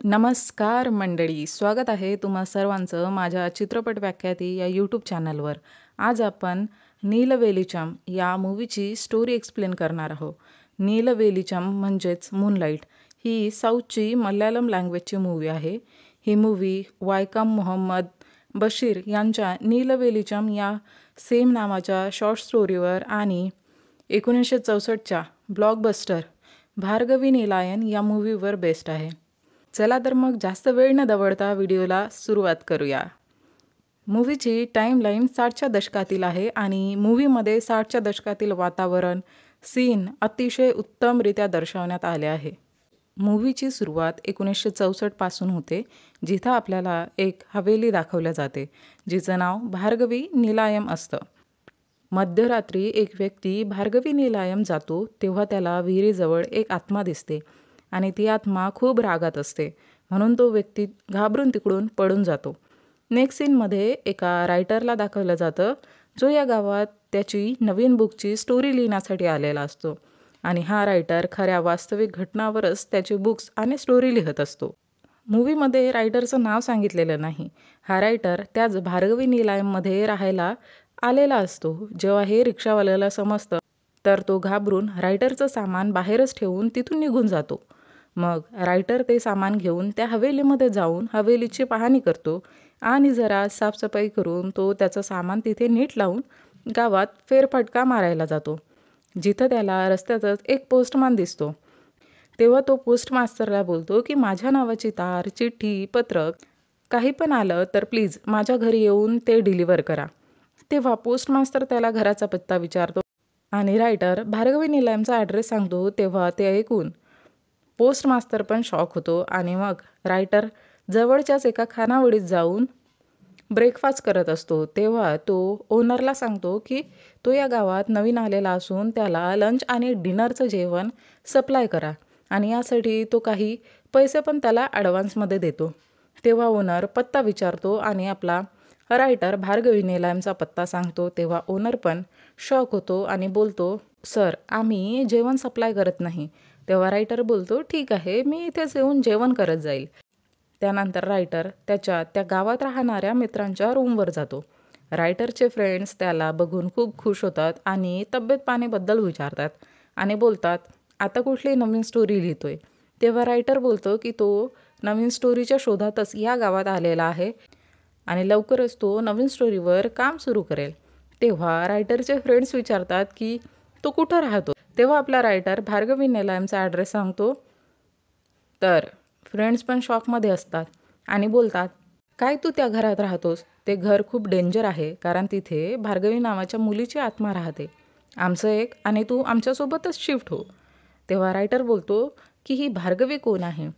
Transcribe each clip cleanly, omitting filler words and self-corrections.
नमस्कार मंडळी, स्वागत आहे तुम्हा सर्वांचं माझ्या चित्रपट व्याख्याती या यूट्यूब चॅनलवर. आज आपण नीलवेलीचम या मूवीची स्टोरी एक्सप्लेन करणार आहोत. नीलवेलीचम म्हणजेच मूनलाईट ही साऊथची मल्याळम लँग्वेजची मूवी आहे. ही मूवी वायकम मोहम्मद बशीर यांच्या नीलवेलीचम या सेम नावाच्या शॉर्ट स्टोरीवर आणि 1964च्या ब्लॉकबस्टर भार्गवी नीलायन या मूवीवर बेस्ड आहे. चला तर मग जास्त वेळ न दवडता व्हिडिओला सुरुवात करूया. मूवीची टाईमलाईन 60च्या दशकातील आहे आणि मूवीमध्ये 60च्या दशकातील वातावरण, सीन अतिशय उत्तमरित्या दर्शवण्यात आले आहे. मूवीची सुरुवात 1964 पासून होते, जिथं आपल्याला एक हवेली दाखवल्या जाते, जिचं नाव भार्गवी नीलायम असतं. मध्यरात्री एक व्यक्ती भार्गवी नीलायम जातो तेव्हा त्याला विहिरीजवळ एक आत्मा दिसते आणि ती आत्मा खूप रागात असते, म्हणून तो व्यक्ती घाबरून तिकडून पळून जातो. नेक्स्ट सीनमध्ये एका रायटरला दाखवलं जातं, जो या गावात त्याची नवीन बुकची स्टोरी लिहिण्यासाठी आलेला असतो आणि हा रायटर खऱ्या वास्तविक घटनांवरच त्याचे बुक्स आणि स्टोरी लिहत असतो. मूवीमध्ये रायटरचं नाव सांगितलेलं नाही. हा रायटर त्याच भार्गवी नीलायममध्ये राहायला आलेला असतो. जेव्हा हे रिक्षावाल्याला समजतं तर तो घाबरून रायटरचं सामान बाहेरच ठेवून तिथून निघून जातो. मग रायटर ते सामान घेऊन त्या हवेलीमध्ये जाऊन हवेलीची पाहणी करतो आणि जरा साफसफाई करून तो त्याचं सामान तिथे नीट लावून गावात फेरफटका मारायला जातो, जिथं त्याला रस्त्यातच एक पोस्टमॅन दिसतो. तेव्हा तो पोस्टमास्टरला बोलतो की माझ्या नावाची तार, चिठ्ठी, पत्रक काही पण आलं तर प्लीज माझ्या घरी येऊन ते डिलिव्हर करा. तेव्हा पोस्टमास्टर त्याला घराचा पत्ता विचारतो आणि रायटर भार्गवी नीलायमचा ॲड्रेस सांगतो. तेव्हा ते ऐकून पोस्टमास्टर पण शॉक होतो आणि मग रायटर जवळच्याच एका खानावळीत जाऊन ब्रेकफास्ट करत असतो. तेव्हा तो ओनरला सांगतो की तो या गावात नवीन आलेला असून त्याला लंच आणि डिनरचं जेवण सप्लाय करा आणि यासाठी तो काही पैसे पण त्याला ॲडव्हान्समध्ये देतो. तेव्हा ओनर पत्ता विचारतो आणि आपला रायटर भार्गवी नीलायमचा पत्ता सांगतो. तेव्हा ओनर पण शॉक होतो आणि बोलतो, सर आम्ही जेवण सप्लाय करत नाही. तेव्हा रायटर बोलतो, ठीक आहे, मी इथेच येऊन जेवण करत जाईल. त्यानंतर रायटर त्याच्या त्या गावात राहणाऱ्या मित्रांच्या रूमवर जातो. रायटरचे फ्रेंड्स त्याला बघून खूप खुश होतात आणि तब्येत पाणीबद्दल विचारतात आणि बोलतात, आता कुठली नवीन स्टोरी लिहितोय. तेव्हा रायटर बोलतो की तो नवीन स्टोरीच्या शोधातच या गावात आलेला आहे आणि लवकरच तो नवीन स्टोरीवर काम सुरू करेल. तेव्हा रायटरचे फ्रेंड्स विचारतात की तो कुठं राहतो. तेव्हा आपला रायटर भार्गवी नीलायमचा ॲड्रेस सांगतो. तर फ्रेंड्स पण शॉकमध्ये असतात आणि बोलतात, काय तू त्या घरात राहतोस? ते घर खूप डेंजर आहे, कारण तिथे भार्गवी नावाच्या मुलीची आत्मा राहते. आमचं एक आणि तू आमच्यासोबतच शिफ्ट हो. तेव्हा रायटर बोलतो की ही भार्गवी कोण आहे?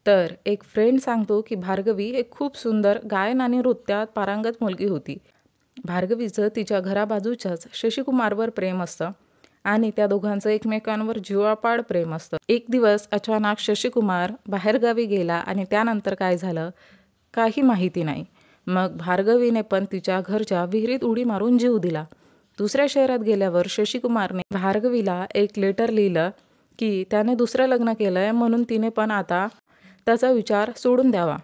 तर एक फ्रेंड सांगतो की भार्गवी एक खूप सुंदर गायन आणि नृत्यात पारंगत मुलगी होती. भार्गवीचं तिच्या घराबाजूच्याच शशीकुमारवर प्रेम असतं आणि त्या दोघांचं एकमेकांवर जीवापाड प्रेम असतं. एक दिवस अचानक शशीकुमार बाहेरगावी गेला आणि त्यानंतर काय झालं काही माहिती नाही. मग भार्गवीने पण तिच्या घरच्या विहिरीत उडी मारून जीव दिला. दुसऱ्या शहरात गेल्यावर शशीकुमारने भार्गवीला एक लेटर लिहिलं की त्याने दुसरं लग्न केलंय, म्हणून तिने पण आता त्याचा विचार सोडून द्यावा.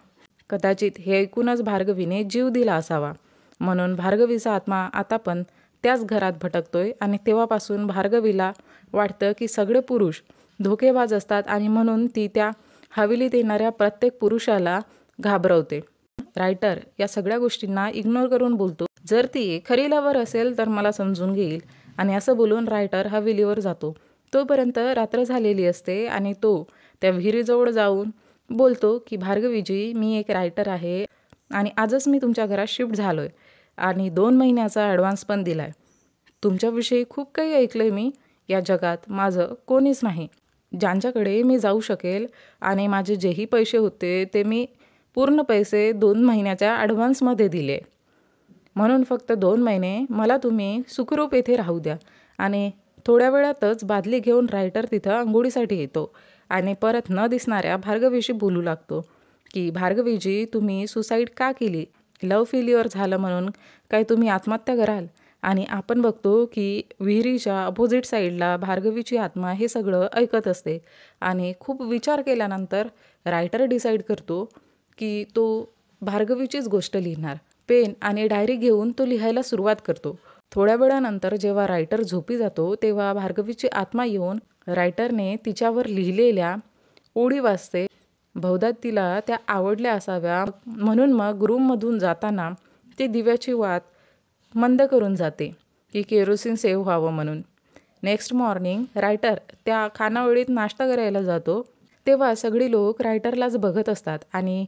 कदाचित हे ऐकूनच भार्गवीने जीव दिला असावा. म्हणून भार्गवीचा आत्मा आता पण त्याच घरात भटकतोय आणि तेव्हापासून भार्गवीला वाटतं की सगळे पुरुष धोकेबाज असतात आणि म्हणून ती त्या हवेलीत येणाऱ्या प्रत्येक पुरुषाला घाबरवते. रायटर या सगळ्या गोष्टींना इग्नोर करून बोलतो, जर ती खरी लवर असेल तर मला समजून घेईल. आणि असं बोलून रायटर हवेलीवर जातो. तोपर्यंत रात्र झालेली असते आणि तो त्या विहिरीजवळ जाऊन बोलतो की भार्गवीजी, मी एक रायटर आहे आणि आजच मी तुमच्या घरात शिफ्ट झालो आहे आणि 2 महिन्याचा ॲडव्हान्स पण दिला आहे. तुमच्याविषयी खूप काही ऐकलं आहे मी. या जगात माझं कोणीच नाही ज्यांच्याकडे मी जाऊ शकेल आणि माझे जेही पैसे होते ते मी पूर्ण पैसे 2 महिन्याच्या ॲडव्हान्समध्ये दिले. म्हणून फक्त 2 महिने मला तुम्ही सुखरूप येथे राहू द्या. आणि थोड्या वेळातच बादली घेऊन रायटर तिथं अंघोळीसाठी येतो आणि परत न दिसणाऱ्या भार्गवीशी बोलू लागतो की भार्गवीजी, तुम्ही सुसाईड का केली? लव्ह फेल्युअर झालं म्हणून काय तुम्ही आत्महत्या कराल? आणि आपण बघतो की विहिरीच्या अपोजिट साईडला भार्गवीची आत्मा हे सगळं ऐकत असते आणि खूप विचार केल्यानंतर रायटर डिसाईड करतो की तो भार्गवीचीच गोष्ट लिहिणार. पेन आणि डायरी घेऊन तो लिहायला सुरुवात करतो. थोड्या वेळानंतर जेव्हा रायटर झोपी जातो तेव्हा भार्गवीची आत्मा येऊन रायटरने तिच्यावर लिहिलेल्या ओळी वाचते. बहुधा तिला त्या आवडल्या असाव्या म्हणून मग रूममधून जाताना ती दिव्याची वात मंद करून जाते की केरोसिन सेव्ह व्हावं म्हणून. नेक्स्ट मॉर्निंग रायटर त्या खानावळीत नाश्ता करायला जातो तेव्हा सगळी लोक रायटरलाच बघत असतात आणि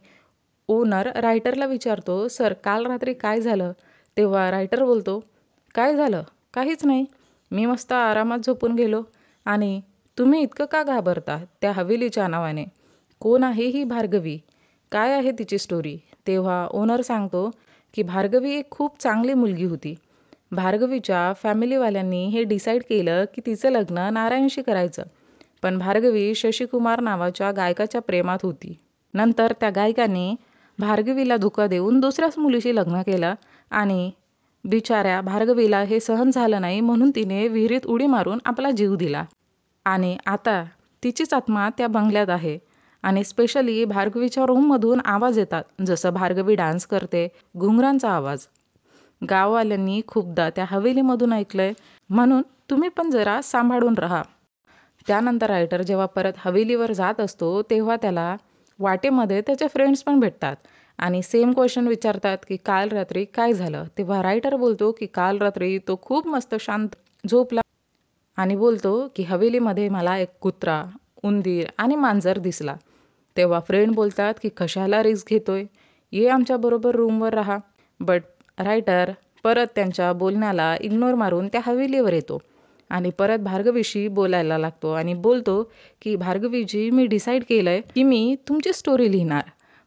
ओनर रायटरला विचारतो, सर काल रात्री काय झालं? तेव्हा रायटर बोलतो, काय झालं? काहीच नाही, मी मस्त आरामात झोपून गेलो. आणि तुम्ही इतकं का घाबरता त्या हवेलीच्या नावाने? कोण आहे ही भार्गवी? काय आहे तिची स्टोरी? तेव्हा ओनर सांगतो की भार्गवी एक खूप चांगली मुलगी होती. भार्गवीच्या फॅमिलीवाल्यांनी हे डिसाईड केलं की तिचं लग्न नारायणशी करायचं, पण भार्गवी शशीकुमार नावाच्या गायकाच्या प्रेमात होती. नंतर त्या गायकाने भार्गवीला धोका देऊन दुसऱ्याच मुलीशी लग्न केलं आणि बिचाऱ्या भार्गवीला हे सहन झालं नाही म्हणून तिने विहिरीत उडी मारून आपला जीव दिला. आणि आता तिचीच आत्मा त्या बंगल्यात आहे. आणि स्पेशली भार्गवीच्या रूममधून आवाज येतात, जसं भार्गवी डान्स करते, घुंगरांचा आवाज. गाववाल्यांनी खूपदा त्या हवेलीमधून ऐकलंय, म्हणून तुम्ही पण जरा सांभाळून राहा. त्यानंतर रायटर जेव्हा परत हवेलीवर जात असतो तेव्हा त्याला वाटेमध्ये त्याचे फ्रेंड्स पण भेटतात आणि सेम क्वेश्चन विचारतात की काल रात्री काय झालं? तेव्हा रायटर बोलतो की काल रात्री तो खूप मस्त शांत झोपला आणि बोलतो की हवेलीमध्ये मला एक कुत्रा, उंदीर आणि मांजर दिसला. तेव्हा फ्रेंड बोलतात की कशाला रिस्क घेतोय, ये आमच्याबरोबर रूमवर राहा. बट रायटर परत त्यांच्या बोलण्याला इग्नोर मारून त्या हवेलीवर येतो आणि परत भार्गवीशी बोलायला लागतो आणि बोलतो की भार्गवीजी, मी डिसाईड केलंय की मी तुमची स्टोरी लिहिणार,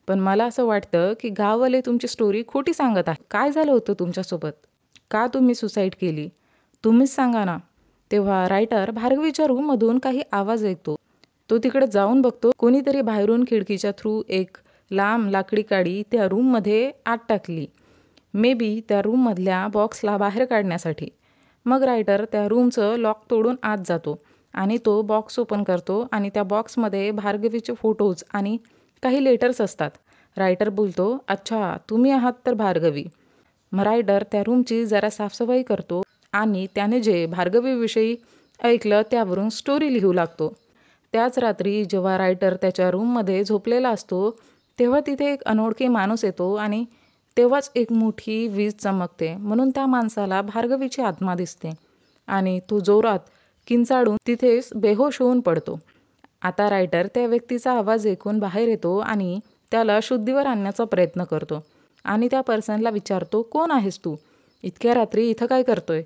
पण मला असं वाटतं की गाववाले तुमची स्टोरी खोटी सांगत आहे. काय झालं होतं तुमच्यासोबत? का तुम्ही सुसाईड केली? तुम्हीच सांगा ना. तेव्हा रायटर भार्गवीच्या रूममधून काही आवाज ऐकतो. तो तिकडे जाऊन बघतो, कोणीतरी बाहेरून खिडकीच्या थ्रू एक लांब लाकडी काडी त्या रूममध्ये आत टाकली, मे बी त्या रूममधल्या बॉक्सला बाहेर काढण्यासाठी. मग रायटर त्या रूमचं लॉक तोडून आत जातो आणि तो बॉक्स ओपन करतो आणि त्या बॉक्समध्ये भार्गवीचे फोटोज आणि काही लेटर्स असतात. रायटर बोलतो, अच्छा तुम्ही आहात तर भार्गवी. मग रायटर त्या रूमची जरा साफसफाई करतो आणि त्याने जे भार्गवीविषयी ऐकलं त्यावरून स्टोरी लिहू लागतो. त्याच रात्री जेव्हा रायटर त्याच्या रूममध्ये झोपलेला असतो तेव्हा तिथे एक अनोळखी माणूस येतो आणि तेव्हाच एक मोठी वीज चमकते, म्हणून त्या माणसाला भार्गवीची आत्मा दिसते आणि तो जोरात किंचाळून तिथेच बेहोश होऊन पडतो. आता रायटर त्या व्यक्तीचा आवाज ऐकून बाहेर येतो आणि त्याला शुद्धीवर आणण्याचा प्रयत्न करतो आणि त्या पर्सनला विचारतो, कोण आहेस तू? इतक्या रात्री इथं काय करतोय?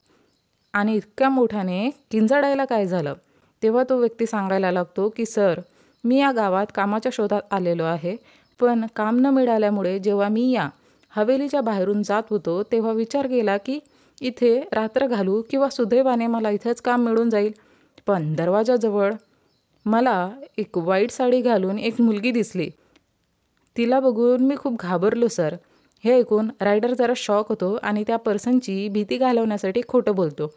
आणि इतक्या मोठ्याने किंचाळायला काय झालं? तेव्हा तो व्यक्ती सांगायला लागतो की सर, मी या गावात कामाच्या शोधात आलेलो आहे, पण काम न मिळाल्यामुळे जेव्हा मी या हवेलीच्या बाहेरून जात होतो तेव्हा विचार केला की इथे रात्र घालू किंवा सुदैवाने मला इथेच काम मिळून जाईल. पण दरवाजाजवळ मला एक व्हाईट साडी घालून एक मुलगी दिसली. तिला बघून मी खूप घाबरलो सर. हे ऐकून रायटर जरा शॉक होतो आणि त्या पर्सनची भीती घालवण्यासाठी खोटं बोलतो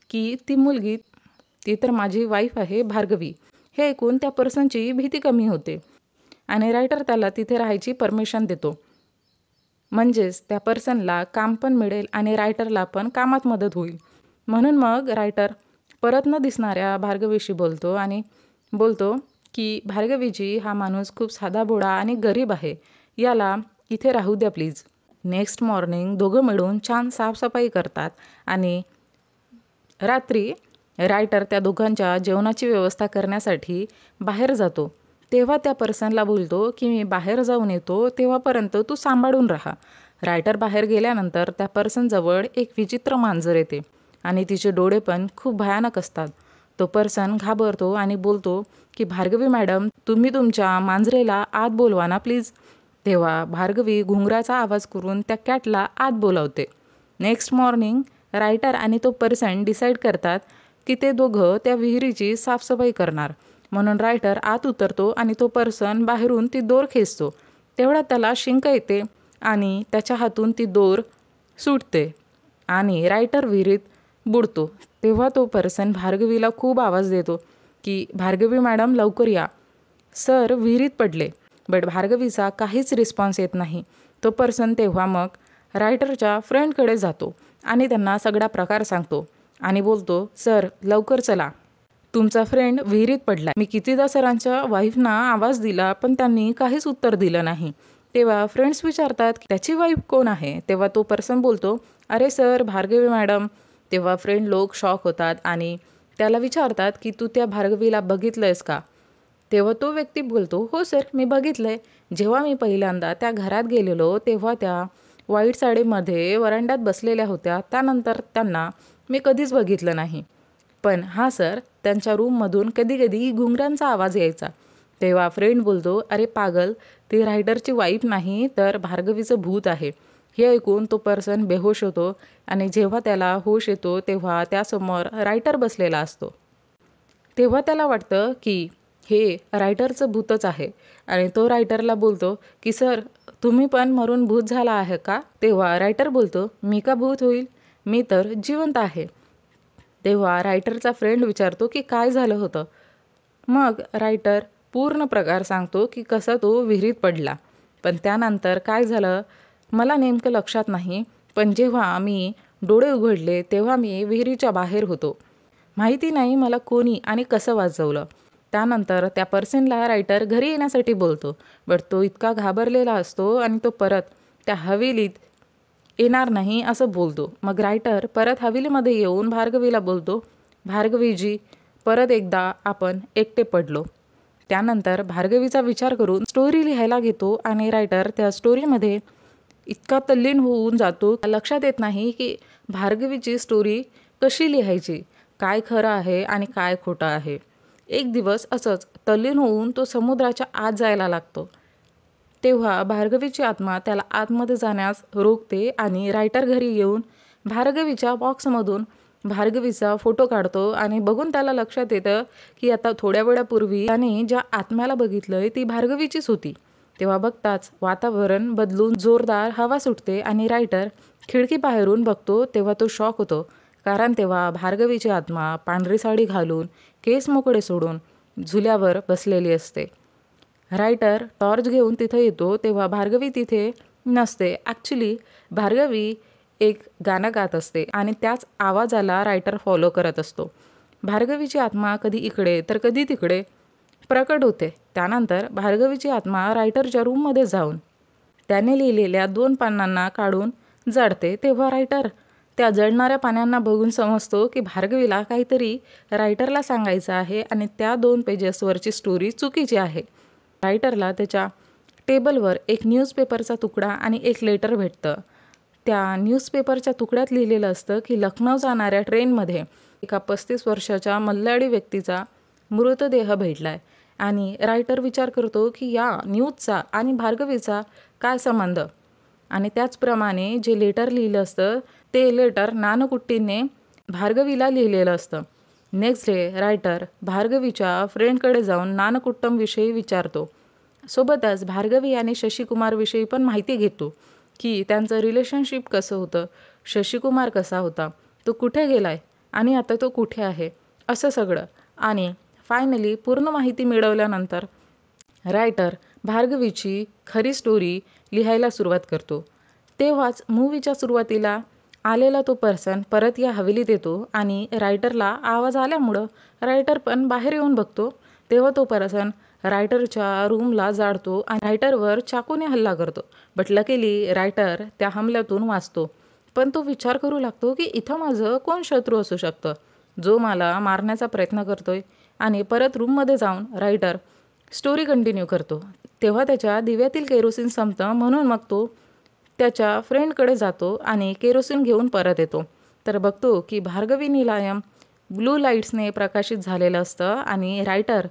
की ती मुलगी, ती तर माझी वाईफ आहे भार्गवी. हे ऐकून त्या पर्सनची भीती कमी होते आणि रायटर त्याला तिथे राहायची परमिशन देतो. म्हणजेच त्या पर्सनला काम पण मिळेल आणि रायटरला पण कामात मदत होईल. म्हणून मग रायटर परत न दिसणाऱ्या भार्गवीशी बोलतो आणि बोलतो की भार्गवीजी, हा माणूस खूप साधाभोळा आणि गरीब आहे, याला इथे राहू द्या प्लीज. नेक्स्ट मॉर्निंग दोघं मिळून छान साफसफाई करतात आणि रात्री रायटर त्या दोघांच्या जेवणाची व्यवस्था करण्यासाठी बाहेर जातो. तेव्हा त्या पर्सनला बोलतो की मी बाहेर जाऊन येतो, तेव्हापर्यंत तू सांभाळून राहा. रायटर बाहेर गेल्यानंतर त्या पर्सनजवळ एक विचित्र मांजर येते आणि तिचे डोळे पण खूप भयानक असतात. तो पर्सन घाबरतो आणि बोलतो की भार्गवी मॅडम, तुम्ही तुमच्या मांजरेला आत बोलवा ना प्लीज. तेव्हा भार्गवी घुंगराचा आवाज करून त्या कॅटला आत बोलावते. नेक्स्ट मॉर्निंग रायटर आणि तो पर्सन डिसाईड करतात की ते दोघं त्या विहिरीची साफसफाई करणार. म्हणून रायटर आत उतरतो आणि तो पर्सन बाहेरून ती दोर खेचतो. तेवढ्यात त्याला शिंक येते आणि त्याच्या हातून ती दोर सुटते आणि रायटर विहिरीत बुडतो. तेव्हा तो पर्सन भार्गवीला खूप आवाज देतो की भार्गवी मॅडम लवकर या. सर विहिरीत पडले. बट भार्गवीचा काहीच रिस्पॉन्स येत नाही. तो पर्सन तेव्हा मग रायटरच्या फ्रेंडकडे जातो आणि त्यांना सगळा प्रकार सांगतो आणि बोलतो, सर लवकर चला, तुमचा फ्रेंड विहिरीत पडला. मी कितीदा सरांच्या वाईफना आवाज दिला पण त्यांनी काहीच उत्तर दिलं नाही. तेव्हा फ्रेंड्स विचारतात की त्याची वाईफ कोण आहे. तेव्हा तो पर्सन बोलतो, अरे सर भार्गवी मॅडम. तेव्हा फ्रेंड लोक शॉक होतात आणि त्याला विचारतात की तू त्या भार्गवीला बघितलंयस का. तेव्हा तो व्यक्ती बोलतो, हो सर मी बघितलंय. जेव्हा मी पहिल्यांदा त्या घरात गेलेलो तेव्हा त्या व्हाईट साडीमध्ये वरांड्यात बसलेल्या होत्या. त्यानंतर त्यांना मी कधीच बघितलं नाही. पण हा सर त्यांच्या रूममधून कधी कधी घुंगरांचा आवाज यायचा. तेव्हा फ्रेंड बोलतो, अरे पागल, ती रायटरची वाईफ नाही तर भार्गवीचं भूत आहे. हे ऐकून तो पर्सन बेहोश होतो आणि जेव्हा त्याला होश येतो तेव्हा त्यासमोर रायटर बसलेला असतो. तेव्हा त्याला वाटतं की हे रायटरचं भूतच आहे आणि तो रायटरला बोलतो की सर तुम्ही पण मरून भूत झाला आहे का. तेव्हा रायटर बोलतो, मी का भूत होईल, मी तर जिवंत आहे. तेव्हा रायटरचा फ्रेंड विचारतो की काय झालं होतं. मग रायटर पूर्ण प्रकार सांगतो की कसा तो विहिरीत पडला. पण त्यानंतर काय झालं मला नेमकं लक्षात नाही. पण जेव्हा मी डोळे उघडले तेव्हा मी विहिरीच्या बाहेर होतो. माहिती नाही मला कोणी आणि कसं वाचवलं. त्यानंतर त्या पर्सनला रायटर घरी येण्यासाठी बोलतो. बट तो इतका घाबरलेला असतो आणि तो परत त्या हवेलीत येणार नाही असं बोलतो. मग रायटर परत हवेलीमध्ये येऊन भार्गवीला बोलतो, भार्गवीजी परत एकदा आपण एकटे पडलो. त्यानंतर भार्गवीचा विचार करून स्टोरी लिहायला घेतो आणि रायटर त्या स्टोरीमध्ये इतका तल्लीन होऊन जातो, लक्षात येत नाही की भार्गवीची स्टोरी कशी लिहायची, काय खरं आहे आणि काय खोटं आहे. एक दिवस असंच तल्लीन होऊन तो समुद्राच्या आत जायला लागतो. तेव्हा भार्गवीची आत्मा त्याला आतमध्ये जाण्यास रोखते आणि रायटर घरी येऊन भार्गवीच्या बॉक्समधून भार्गवीचा फोटो काढतो आणि बघून त्याला लक्षात येतं की आता थोड्या वेळापूर्वी त्याने ज्या आत्म्याला बघितलंय ती भार्गवीचीच होती. तेव्हा बघताच वातावरण बदलून जोरदार हवा सुटते आणि रायटर खिडकी बाहेरून बघतो. तेव्हा तो शॉक होतो कारण तेव्हा भार्गवीची आत्मा पांढरी साडी घालून केस मोकळे सोडून झुल्यावर बसलेली असते. रायटर टॉर्च घेऊन तिथे येतो तेव्हा भार्गवी तिथे नसते. ॲक्च्युली भार्गवी एक गाणं गात असते आणि त्याच आवाजाला रायटर फॉलो करत असतो. भार्गवीची आत्मा कधी इकडे तर कधी तिकडे प्रकट होते. त्यानंतर भार्गवीची आत्मा रायटरच्या रूममध्ये जाऊन त्याने लिहिलेल्या 2 पानांना काढून जाळते. तेव्हा रायटर त्या जळणाऱ्या पानांना बघून समजतो की भार्गवीला काहीतरी रायटरला सांगायचं आहे आणि त्या 2 पेजेसवरची स्टोरी चुकीची आहे. रायटरला त्याच्या टेबलवर एक न्यूजपेपरचा तुकडा आणि एक लेटर भेटतं. त्या न्यूजपेपरच्या तुकड्यात लिहिलेलं असतं की लखनौ जाणाऱ्या ट्रेनमध्ये एका 35 वर्षाच्या मल्याळी व्यक्तीचा मृतदेह भेटलाय आणि रायटर विचार करतो की या न्यूजचा आणि भार्गवीचा काय संबंध. आणि त्याचप्रमाणे जे लेटर लिहिलं असतं ते लेटर नानकुट्टीने भार्गवीला लिहिलेलं असतं. नेक्स्ट डे रायटर भार्गवीच्या फ्रेंडकडे जाऊन नानकुट्टमविषयी विचारतो. सोबतच भार्गवी आणि शशिकुमारविषयी पण माहिती घेतो की त्यांचं रिलेशनशिप कसं होतं, शशिकुमार कसा होता, तो कुठे गेलाय आणि आता तो कुठे आहे, असं सगळं. आणि फायनली पूर्ण माहिती मिळवल्यानंतर रायटर भार्गवीची खरी स्टोरी लिहायला सुरुवात करतो. तेव्हाच मूवीच्या सुरुवातीला आलेला तो पर्सन परत या हवेलीत येतो आणि रायटरला आवाज आल्यामुळं रायटर पण बाहेर येऊन बघतो. तेव्हा तो पर्सन रायटरच्या रूमला जाळतो आणि रायटरवर चाकूने हल्ला करतो. बट लकीली रायटर त्या हमल्यातून वाचतो. पण तो विचार करू लागतो की इथं माझं कोण शत्रू असू शकतं जो मला मारण्याचा प्रयत्न करतोय. आणि परत रूममध्ये जाऊन रायटर स्टोरी कंटिन्यू करतो. तेव्हा त्याच्या दिव्यातील केरोसिन संपतं म्हणून मग तो त्याच्या फ्रेंडकडे जातो आणि केरोसिन घेऊन परत येतो. तर बघतो की भार्गवी निलायम ब्लू लाईट्सने प्रकाशित झालेलं असतं आणि रायटर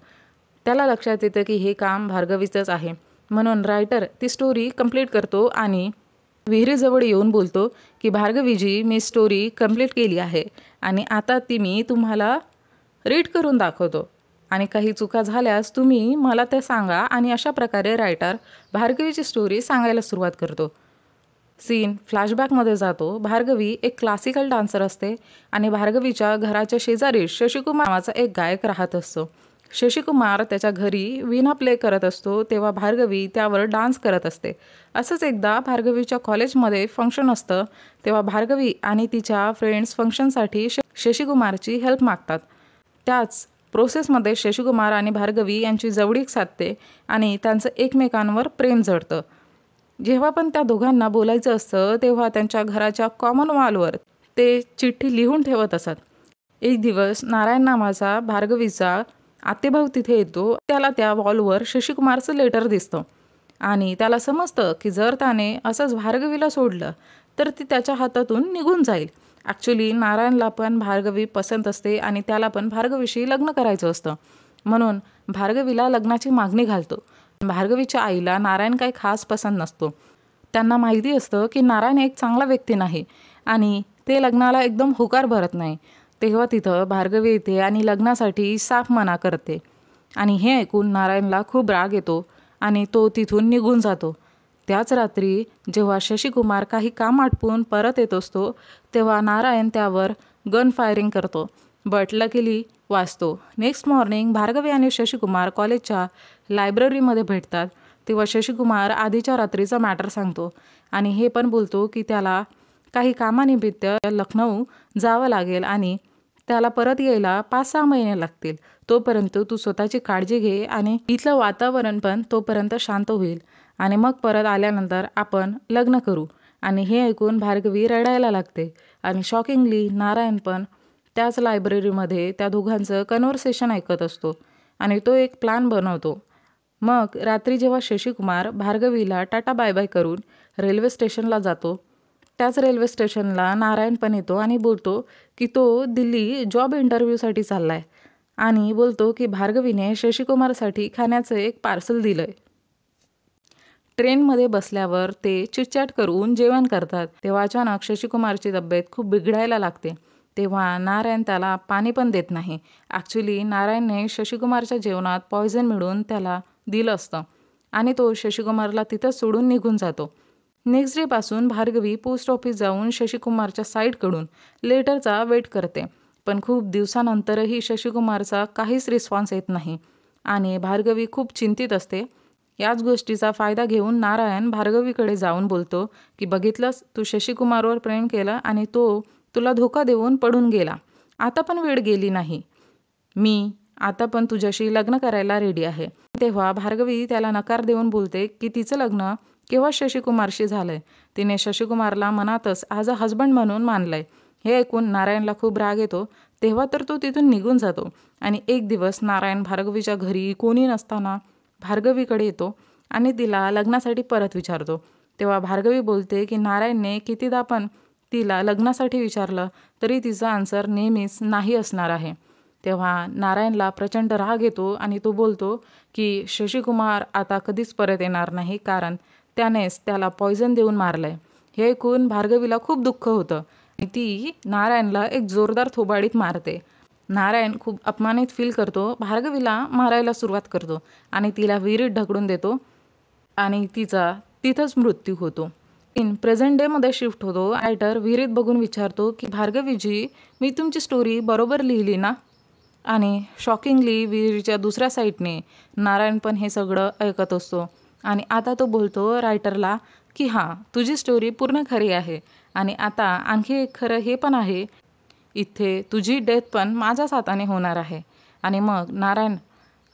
त्याला लक्षात येतं की हे काम भार्गवीचंच आहे. म्हणून रायटर ती स्टोरी कंप्लीट करतो आणि विहिरीजवळ येऊन बोलतो की भार्गवीजी मी स्टोरी कंप्लीट केली आहे आणि आता ती मी तुम्हाला रीड करून दाखवतो आणि काही चुका झाल्यास तुम्ही मला त्या सांगा. आणि अशा प्रकारे रायटर भार्गवीची स्टोरी सांगायला सुरुवात करतो. सीन फ्लॅशबॅकमध्ये जातो. भार्गवी एक क्लासिकल डान्सर असते आणि भार्गवीच्या घराच्या शेजारी शशिकुमार नावाचा एक गायक राहत असतो. शशिकुमार त्याच्या घरी वीणा प्ले करत असतो तेव्हा भार्गवी त्यावर डान्स करत असते. असंच एकदा भार्गवीच्या कॉलेजमध्ये फंक्शन असतं तेव्हा भार्गवी आणि तिच्या फ्रेंड्स फंक्शनसाठी शशिकुमारची हेल्प मागतात. त्याच प्रोसेसमध्ये शशिकुमार आणि भार्गवी यांची जवळीक साधते आणि त्यांचं एकमेकांवर प्रेम जडतं. जेव्हा पण त्या दोघांना बोलायचं असतं तेव्हा त्यांच्या घराच्या कॉमन वॉलवर ते चिठ्ठी लिहून ठेवत असत. एक दिवस नारायण नावाचा भार्गवीचा आतेभाऊ तिथे येतो. त्याला त्या वॉलवर शशिकुमारचं लेटर दिसतं आणि त्याला समजतं की जर त्याने असंच भार्गवीला सोडलं तर ती त्याच्या हातातून निघून जाईल. ॲक्च्युली नारायणला पण भार्गवी पसंत असते आणि त्याला पण भार्गवीशी लग्न करायचं असतं. म्हणून भार्गवीला लग्नाची मागणी घालतो. भार्गवीच्या आईला नारायण काही खास पसंत नसतो. त्यांना माहिती असतं की नारायण एक चांगला व्यक्ती नाही आणि ते लग्नाला एकदम होकार भरत नाही. तेव्हा तिथं भार्गवी येते आणि लग्नासाठी साफ मना करते आणि हे ऐकून नारायणला खूप राग येतो आणि तो तिथून निघून जातो. त्याच रात्री जेव्हा शशिकुमार काही काम आटपून परत येत असतो तेव्हा नारायण त्यावर गन फायरिंग करतो, बट लकीली वाचतो. नेक्स्ट मॉर्निंग भार्गवी आणि शशिकुमार कॉलेजच्या लायब्ररीमध्ये भेटतात. तेव्हा शशिकुमार आधीच्या रात्रीचा मॅटर सांगतो आणि हे पण बोलतो की त्याला काही कामानिमित्त लखनौ जावं लागेल आणि त्याला परत यायला 5-6 महिने लागतील. तोपर्यंत तू स्वतःची काळजी घे आणि इथलं वातावरण पण तोपर्यंत शांत होईल आणि मग परत आल्यानंतर आपण लग्न करू. आणि हे ऐकून भार्गवी रडायला लागते आणि शॉकिंगली नारायण पण त्याच लायब्ररीमध्ये त्या दोघांचं कन्व्हर्सेशन ऐकत असतो आणि तो एक प्लॅन बनवतो. मग रात्री जेव्हा शशिकुमार भार्गवीला टाटा बाय बाय करून रेल्वे स्टेशनला जातो त्याच रेल्वे स्टेशनला नारायण पण येतो आणि बोलतो की तो दिल्ली जॉब इंटरव्ह्यूसाठी चालला आहे आणि बोलतो की भार्गवीने शशिकुमारसाठी खाण्याचं एक पार्सल दिलं आहे. ट्रेनमध्ये बसल्यावर ते चिटचॅट करून जेवण करतात तेव्हा अचानक शशिकुमारची तब्येत खूप बिघडायला लागते. तेव्हा नारायण त्याला पाणी पण देत नाही. ॲक्च्युली नारायणने शशिकुमारच्या जेवणात पॉयझन मिळून त्याला दिलं असतं आणि तो शशिकुमारला तिथंच सोडून निघून जातो. नेक्स्ट डेपासून भार्गवी पोस्ट ऑफिस जाऊन शशिकुमारच्या साईडकडून लेटरचा वेट करते, पण खूप दिवसानंतरही शशिकुमारचा काहीच रिस्पॉन्स येत नाही आणि भार्गवी खूप चिंतित असते. याच गोष्टीचा फायदा घेऊन नारायण भार्गवीकडे जाऊन बोलतो की बघितलंस, तू शशिकुमारवर प्रेम केलं आणि तो तुला धोका देऊन पडून गेला. आता पण वेळ गेली नाही. मी आता पण तुझ्याशी लग्न करायला रेडी आहे. तेव्हा भार्गवी त्याला नकार देऊन बोलते की तिचं लग्न केव्हा शशिकुमारशी झालंय. तिने शशिकुमारला मनातच ॲज अ हजबंड म्हणून मानलंय. हे ऐकून नारायणला खूप राग येतो. तेव्हा तर तो तिथून निघून जातो आणि एक दिवस नारायण भार्गवीच्या घरी कोणी नसताना भार्गवीकडे येतो आणि तिला लग्नासाठी परत विचारतो. तेव्हा भार्गवी बोलते की नारायणने कितीदा पण तिला लग्नासाठी विचारलं तरी तिचा आन्सर नेहमीच नाही असणार आहे. तेव्हा नारायणला प्रचंड राग येतो आणि तो बोलतो की शशिकुमार आता कधीच परत येणार नाही कारण त्यानेच त्याला पॉयझन देऊन मारलंय. हे ऐकून भार्गवीला खूप दुःख होतं आणि ती नारायणला एक जोरदार थोबाडीत मारते. नारायण खूप अपमानित फील करतो, भार्गवीला मारायला सुरुवात करतो आणि तिला विहिरीत ढकलून देतो आणि तिचा तिथंच मृत्यू होतो. इन प्रेझेंट डेमध्ये शिफ्ट होतो. रायटर विहिरीत बघून विचारतो की भार्गवीजी, मी तुमची स्टोरी बरोबर लिहिली ना? आणि शॉकिंगली विहिरीच्या दुसऱ्या साईडने नारायण पण हे सगळं ऐकत असतो आणि आता तो बोलतो रायटरला की हां, तुझी स्टोरी पूर्ण खरी आहे आणि आता आणखी एक खरं हे पण आहे, इथे तुझी डेथ पण माझ्याच हाताने होणार आहे. आणि मग नारायण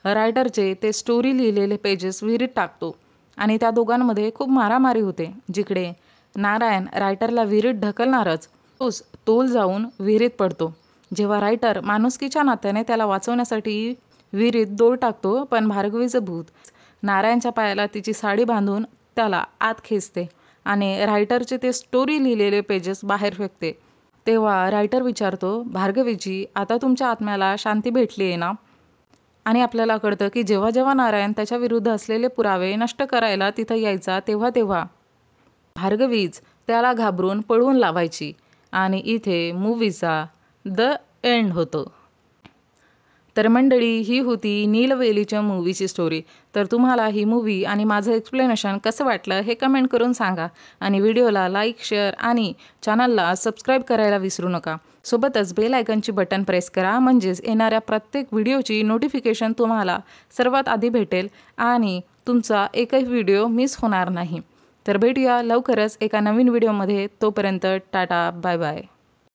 रायटरचे ते स्टोरी लिहिलेले पेजेस विहिरीत टाकतो आणि त्या दोघांमध्ये खूप मारामारी होते. जिकडे नारायण रायटरला विहिरीत ढकलणारच तोच तोल जाऊन विहिरीत पडतो. जेव्हा रायटर माणुसकीच्या नात्याने त्याला वाचवण्यासाठी विहिरीत दोर टाकतो, पण भार्गवीचं भूत नारायणच्या पायाला तिची साडी बांधून त्याला आत खेचते आणि रायटरचे ते स्टोरी लिहिलेले पेजेस बाहेर फेकते. तेव्हा रायटर विचारतो, भार्गवीजी, आता तुमच्या आत्म्याला शांती भेटली आहे ना? आणि आपल्याला कळतं की जेव्हा जेव्हा नारायण त्याच्या विरुद्ध असलेले पुरावे नष्ट करायला तिथं यायचा तेव्हा तेव्हा भार्गवीच त्याला घाबरून पळवून लावायची आणि इथे मूवीचा द एंड होतो. तर मंडळी, ही होती नीलवेलीच्या मूवीची स्टोरी. तर तुम्हाला ही मूवी आणि माझं एक्सप्लेनेशन कसं वाटलं हे कमेंट करून सांगा आणि व्हिडिओला लाईक, शेअर आणि चॅनलला सबस्क्राईब करायला विसरू नका. सोबतच बेल आयकॉनची बटन प्रेस करा, म्हणजेच येणाऱ्या प्रत्येक व्हिडिओची नोटिफिकेशन तुम्हाला सर्वात आधी भेटेल आणि तुमचा एकही व्हिडिओ मिस होणार नाही. तर भेटूया लवकरच एका नवीन व्हिडिओमध्ये. तोपर्यंत टाटा, बाय बाय.